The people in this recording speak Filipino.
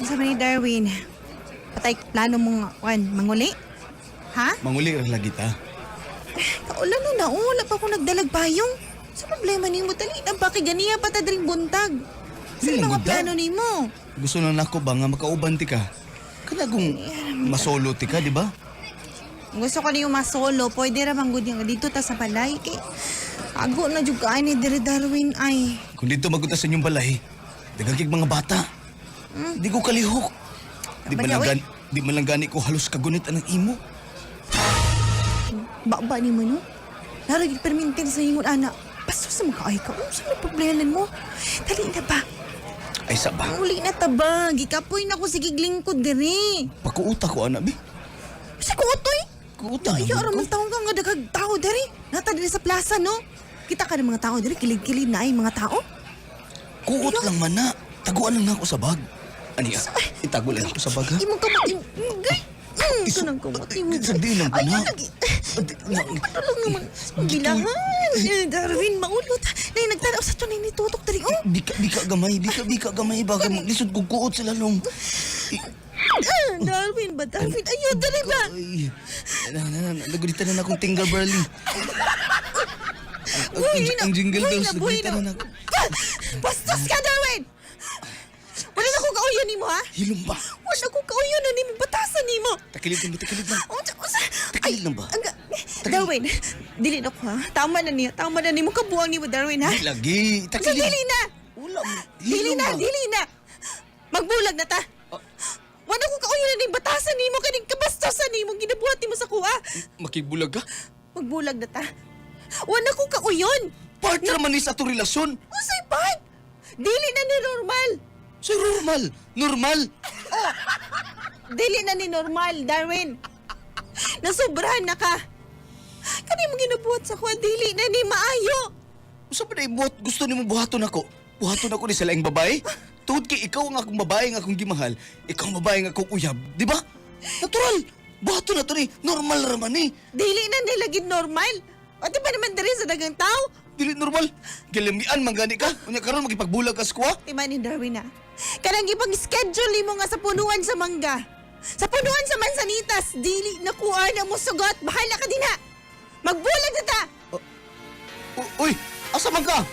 Unsa man ni Darwin? Patay plano mong manguli? Ha? Manguli ra lagi ta. Kaulan na wala pa ako nagdalag payong. Sa problema nimo dali na ba kay ganiya pa ta dring buntag? Sa Dili mga magda. plano nimo? Gusto na nako ba nga makauban ti ka? Kanagong masolo ti ka, di ba? Gusto ko niyo masolo, pwede ra manggod nga dito ta sa balay kay ago na jud kay ni diri Darwin ay. Kung dito magunta sa inyong balay, dagagig mga bata. Di ko kalihok. Di man lang gani ko halos kagunit anang imo. Baba ni mo no? Naragig permintin sa ingon ana. Pasto sa mga ay ka. Unsa may problema mo? Dali na ba? Ay saba, Uli na taba. Gikapoy na ko sige glingkod diri. pakuuta ko ana bi. Sa kuotoy. Kuuta Ay, na ara man taong ka nga dagag tao diri. Nata diri sa plaza no? Kita ka ng mga tao diri, kilig-kilig na ay mga tao. Kuot lang man na. Taguan lang na ako sa bag. Ani itago lang ako sa bag ha. Imong kamot. Gay. Ito nang kamot. Sagdi lang ko Ay, na. lagi. Patulong naman. Bilangan. Darwin, maulot. Nay, nagtanaw sa tunay ni Tutok diri. Oh. Di ka gamay baga lisod kong kuot sa lalong. Darwin ba? Darwin, ayaw dali ba? Ay, nagulita na akong tinggal barley. Ang jingle daw, nagulita na ako. Bastos ka, Darwin! Wala na kong kauyon ni mo, ha? Hilom ba? Wala na kong kauyon na ni mo. Batasan ni mo. Takilid lang. Takilid lang ba? Darwin, dili na ko, ha? Tama na niya. Tama na ni mo. Kabuang ni mo, Darwin, ha? Di lagi, Sa takilid. dili na! Wala mo. Dili na, dili na! Magbulag na ta! Wala ko kauyon na ni batasan ni mo. Kaning kabastosan ni mo. Ginabuhat ni mo sa kuha. Makibulag ka? Magbulag na ta. Wala ko kauyon. Part naman ni sa to relasyon. Usay part! Dili na ni normal. So normal. Dili na ni normal, Darwin. Nasobrahan na ka. Kani mo ginabuhat sa kuha. Dili na ni maayo. Usa pa na ibuhat, gusto ni mo buhaton ako. Buhaton ako ni sa laing babae. Tuod kay ikaw ang akong babae nga akong gimahal. Ikaw ang babae nga akong uyab, di ba? Natural. Buhaton na to ni. Normal raman ni. Dili na nilagid normal. O di ba naman diri sa dagang tao? Dili normal. Gilamian manggani ka. Unya karon magipagbulag ka sa kuha. Di ba ni Darwin na? Kanang ipag-schedule mo nga sa punuan sa mangga. Sa punuan sa mansanitas. Dili na kuha na mo sugot. Bahala ka din ha. Magbulag na ta. Uy, asa man ka?